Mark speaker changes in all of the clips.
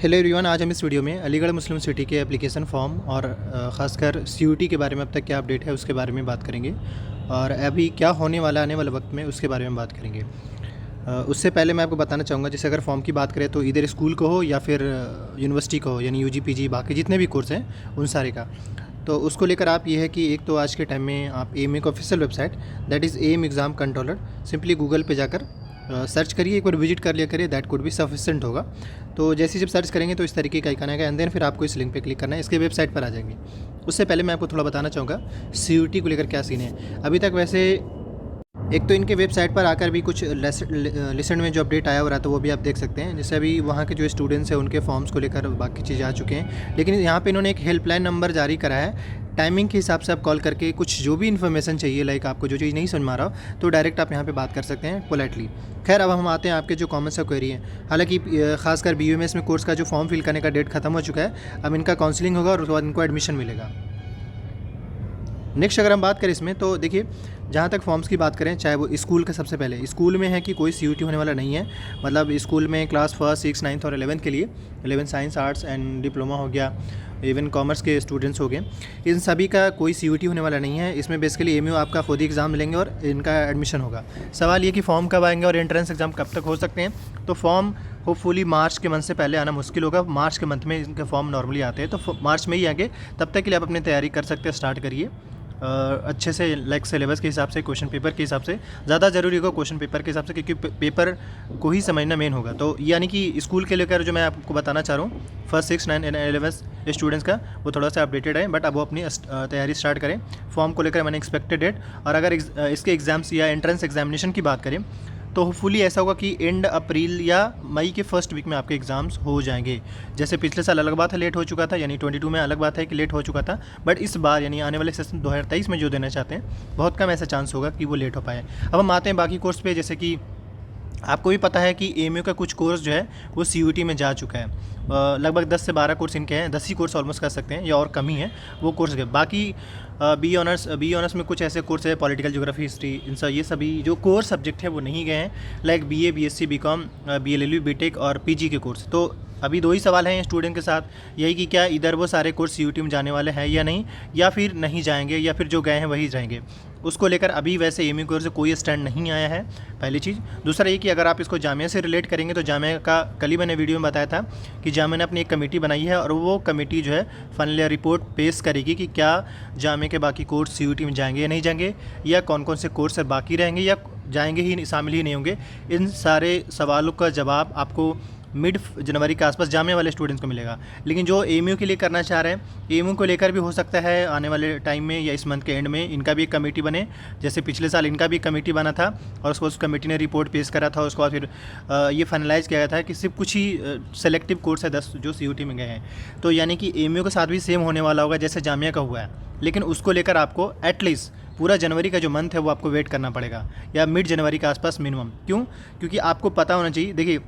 Speaker 1: Hello everyone, आज हम इस वीडियो में अलीगढ़ मुस्लिम सिटी के एप्लीकेशन फॉर्म और ख़ासकर सीयूटी के बारे में अब तक क्या अपडेट है उसके बारे में बात करेंगे और अभी क्या होने वाला आने वाले वक्त में उसके बारे में बात करेंगे। उससे पहले मैं आपको बताना चाहूँगा, जैसे अगर फॉर्म की बात करें तो इधर स्कूल को हो या फिर यूनिवर्सिटी को हो, यानी यूजी पीजी बाकी जितने भी कोर्स हैं उन सारे का। तो उसको लेकर आप ये है कि एक तो आज के टाइम में आप एएमए का official website that is M exam controller, simply Google पे जाकर सर्च करिए, एक बार विजिट कर लिया करिए, दैट कुड बी सफिशेंट होगा। तो जैसे जब सर्च करेंगे तो इस तरीके का आइकन आएगा एंड देन फिर आपको इस लिंक पे क्लिक करना है, इसके वेबसाइट पर आ जाएंगे। उससे पहले मैं आपको थोड़ा बताना चाहूँगा सीयूटी को लेकर क्या सीन है अभी तक। वैसे एक तो इनके वेबसाइट पर आकर भी कुछ रिसेंट में जो अपडेट आया हो रहा था वो भी आप देख सकते हैं। जैसे अभी वहाँ के जो स्टूडेंट्स हैं उनके फॉर्म्स को लेकर बाकी चीज़ें आ चुके हैं, लेकिन यहाँ पे इन्होंने एक हेल्पलाइन नंबर जारी करा है। टाइमिंग के हिसाब से आप कॉल करके कुछ जो भी इन्फॉर्मेशन चाहिए, लाइक आपको जो चीज़ नहीं समझ में आ रहा हो तो डायरेक्ट आप यहाँ पे बात कर सकते हैं पोलाइटली। खैर, अब हम आते हैं आपके जो कॉमन सा क्वेरी है। हालांकि खासकर बीयूएमएस में कोर्स का जो फॉर्म फिल करने का डेट खत्म हो चुका है, अब इनका काउंसलिंग होगा और उसके बाद इनको एडमिशन मिलेगा। नेक्स्ट अगर हम बात करें इसमें तो देखिए, जहाँ तक फॉर्म्स की बात करें, चाहे वो स्कूल का, सबसे पहले स्कूल में है कि कोई सीयूटी होने वाला नहीं है। मतलब स्कूल में क्लास 1, 6, 9 और 11 के लिए 11 साइंस, आर्ट्स एंड डिप्लोमा हो गया, इवन कॉमर्स के स्टूडेंट्स हो गए, इन सभी का कोई सीयूटी होने वाला नहीं है। इसमें बेसिकली एमयू आपका खुद ही एग्ज़ाम लेंगे और इनका एडमिशन होगा। सवाल ये कि फॉर्म कब आएंगे और एंट्रेंस एग्ज़ाम कब तक हो सकते हैं। तो फॉर्म होपफुली मार्च के मंथ से पहले आना मुश्किल होगा। मार्च के मंथ में इनके फॉर्म नॉर्मली आते हैं, तो मार्च में ही आएंगे। तब तक के लिए आप अपनी तैयारी कर सकते हैं, स्टार्ट करिए अच्छे से, लाइक सिलेबस के हिसाब से, क्वेश्चन पेपर के हिसाब से। ज़्यादा ज़रूरी होगा क्वेश्चन पेपर के हिसाब से, क्योंकि पेपर को ही समझना मेन होगा। तो यानी कि स्कूल के लेकर जो मैं आपको बताना चाह रहा हूँ, 1, 6, 9 एंड 11 स्टूडेंट्स का, वो थोड़ा सा अपडेटेड है, बट अब वो अपनी तैयारी स्टार्ट करें। फॉर्म को लेकर मैंने एक्सपेक्टेड डेट, और अगर इसके एग्ज़ाम्स या एंट्रेंस एग्जामिनेशन की बात करें तो होपफुली ऐसा होगा कि एंड अप्रैल या मई के फर्स्ट वीक में आपके एग्ज़ाम्स हो जाएंगे। जैसे पिछले साल अलग बात है, लेट हो चुका था, यानी 22 में अलग बात है कि लेट हो चुका था, बट इस बार यानी आने वाले सेशन 2023 में जो देना चाहते हैं, बहुत कम ऐसा चांस होगा कि वो लेट हो पाए। अब हम आते हैं बाकी कोर्स पे। जैसे कि आपको भी पता है कि एएमयू का कुछ कोर्स जो है वो सीयूटी में जा चुका है। लगभग 10 से 12 कोर्स इनके हैं, 10 ही कोर्स ऑलमोस्ट कर सकते हैं या और कम ही है वो कोर्स के। बाकी बी ऑनर्स में कुछ ऐसे कोर्स है, पॉलिटिकल ज्योग्राफी, हिस्ट्री, इन सब ये सभी जो कोर सब्जेक्ट है वो नहीं गए हैं, like BA, BSc, BCom, BLLB, BTech और पीजी के कोर्स। तो अभी दो ही सवाल हैं स्टूडेंट के साथ, यही कि क्या इधर वो सारे कोर्स सीयूटी में जाने वाले हैं या नहीं, या फिर नहीं जाएंगे, या फिर जो गए हैं वही जाएंगे। उसको लेकर अभी वैसे एएमयू की ओर से कोई स्टैंड नहीं आया है, पहली चीज़। दूसरा ये कि अगर आप इसको जामिया से रिलेट करेंगे तो जामिया का कल ही मैंने वीडियो में बताया था कि जामिया ने अपनी एक कमेटी बनाई है, और वो कमेटी जो है फाइनल रिपोर्ट पेश करेगी कि क्या जामिया के बाकी कोर्स सीयूटी में जाएंगे या नहीं जाएंगे, या कौन कौन से कोर्स बाकी रहेंगे या जाएंगे ही, शामिल ही नहीं होंगे। इन सारे सवालों का जवाब आपको मिड जनवरी के आसपास जामिया वाले स्टूडेंट्स को मिलेगा। लेकिन जो एएमयू के लिए करना चाह रहे हैं, एएमयू को लेकर भी हो सकता है आने वाले टाइम में या इस मंथ के एंड में इनका भी एक कमेटी बने, जैसे पिछले साल इनका भी कमेटी बना था और उसको उस कमेटी ने रिपोर्ट पेश करा था। उसके बाद फिर ये फाइनलाइज़ किया गया था कि सिर्फ कुछ ही सेलेक्टिव कोर्स है 10 जो सीयूटी में गए हैं। तो यानी कि एएमयू के साथ भी सेम होने वाला होगा जैसे जामिया का हुआ है, लेकिन उसको लेकर आपको एटलीस्ट पूरा जनवरी का जो मंथ है वो आपको वेट करना पड़ेगा, या मिड जनवरी के आसपास मिनिमम। क्यों? क्योंकि आपको पता होना चाहिए। देखिए,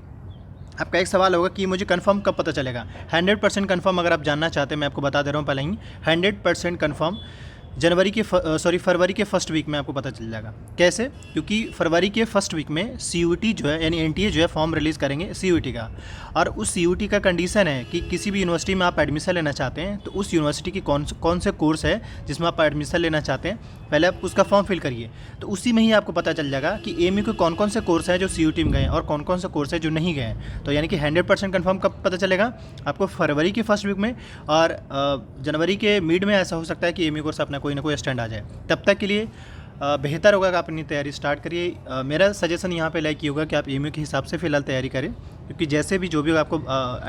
Speaker 1: आपका एक सवाल होगा कि मुझे कंफर्म कब पता चलेगा। 100% कंफर्म अगर आप जानना चाहते हैं, मैं आपको बता दे रहा हूँ पहले ही, 100% कंफर्म फरवरी के फर्स्ट वीक में आपको पता चल जाएगा। कैसे? क्योंकि फरवरी के फर्स्ट वीक में सीयूटी जो है, यानी एनटीए जो है, फॉर्म रिलीज़ करेंगे सीयूटी का, और उस सीयूटी का कंडीशन है कि किसी भी यूनिवर्सिटी में आप एडमिशन लेना चाहते हैं तो उस यूनिवर्सिटी की कौन से कोर्स है जिसमें आप एडमिशन लेना चाहते हैं, पहले आप उसका फॉर्म फिल करिए। तो उसी में ही आपको पता चल जाएगा कि एएमयू के कौन कौन से कोर्स हैं जो सीयूटी में गए हैं और कौन कौन से कोर्स है जो नहीं गए हैं। तो यानी कि 100% कंफर्म कब पता चलेगा आपको? फरवरी के फर्स्ट वीक में, और जनवरी के मिड में ऐसा हो सकता है कि एएमयू कोर्स अपना कोई ना कोई स्टैंड आ जाए। तब तक के लिए बेहतर होगा कि आप अपनी तैयारी स्टार्ट करिए। मेरा सजेशन यहाँ पे लाइक ये होगा कि आप एएमयू के हिसाब से फ़िलहाल तैयारी करें, क्योंकि जैसे भी जो भी आपको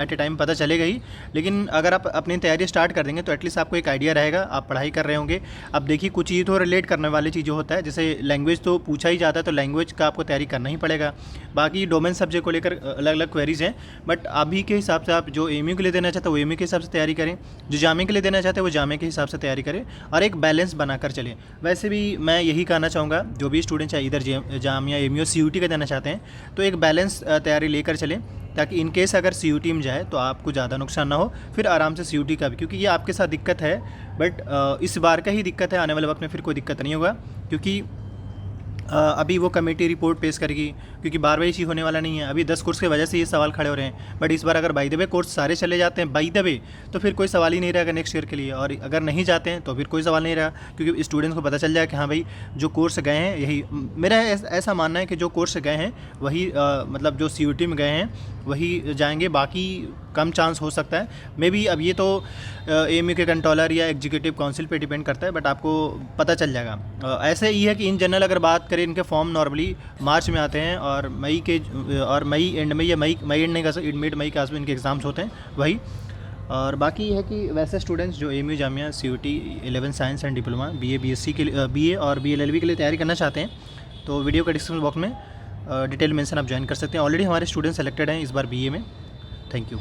Speaker 1: एट ए टाइम पता चलेगा ही, लेकिन अगर आप अपनी तैयारी स्टार्ट कर देंगे तो एटलीस्ट आपको एक आइडिया रहेगा, आप पढ़ाई कर रहे होंगे। अब देखिए, कुछ चीज़ तो रिलेट करने वाली चीज़ होता है, जैसे लैंग्वेज तो पूछा ही जाता है, तो लैंग्वेज का आपको तैयारी करना ही पड़ेगा। बाकी डोमेन सब्जेक्ट को लेकर अलग अलग क्वेरीज हैं, बट अभी के हिसाब से आप जो एएमयू के लिए देना चाहते हैं वो एएमयू के हिसाब से तैयारी करें, जो जामिया के लिए देना चाहते हैं वो जामिया के हिसाब से तैयारी करें, और एक बैलेंस बनाकर चलें। वैसे भी मैं यही कहना चाहूँगा, जो भी स्टूडेंट्स है इधर जामिया, एएमयू, सीयूटी का देना चाहते हैं, तो एक बैलेंस तैयारी लेकर चलें, ताकि इन केस अगर सीयूटी में जाए तो आपको ज़्यादा नुकसान ना हो, फिर आराम से सीयूटी का भी, क्योंकि ये आपके साथ दिक्कत है, बट इस बार का ही दिक्कत है, आने वाले वक्त में फिर कोई दिक्कत नहीं होगा। क्योंकि अभी वो कमेटी रिपोर्ट पेश करेगी, क्योंकि बार बार ये चीज़ होने वाला नहीं है। अभी 10 कोर्स की वजह से ये सवाल खड़े हो रहे हैं, बट इस बार अगर बाई द वे कोर्स सारे चले जाते हैं बाई द वे, तो फिर कोई सवाल ही नहीं रहेगा नेक्स्ट ईयर के लिए। और अगर नहीं जाते हैं तो फिर कोई सवाल नहीं रहा, क्योंकि स्टूडेंट्स को पता चल जाए कि हाँ भाई जो कोर्स गए हैं यही। मेरा ऐसा मानना है कि जो कोर्स गए हैं वही मतलब जो CUT में गए हैं वही जाएंगे, बाकी कम चांस हो सकता है मे बी। अब ये तो AMU के कंट्रोलर या एग्जीक्यूटिव काउंसिल पे डिपेंड करता है, बट आपको पता चल जाएगा। ऐसे ही है कि इन जनरल अगर बात करें, इनके फॉर्म नॉर्मली मार्च में आते हैं और मई एंड में या मई एंड नहीं कर सकते, मिड मई के आसपास इनके एग्ज़ाम्स होते हैं वही। और बाकी है कि वैसे स्टूडेंट्स जो AMU Jamia CUT 11 science and diploma BA BSc के लिए BA और BLLB के लिए तैयारी करना चाहते हैं, तो वीडियो का डिस्क्रिप्शन बॉक्स में डिटेल मेंशन आप ज्वाइन कर सकते हैं। ऑलरेडी हमारे स्टूडेंट सेलेक्टेड हैं इस बार BA में। Thank you.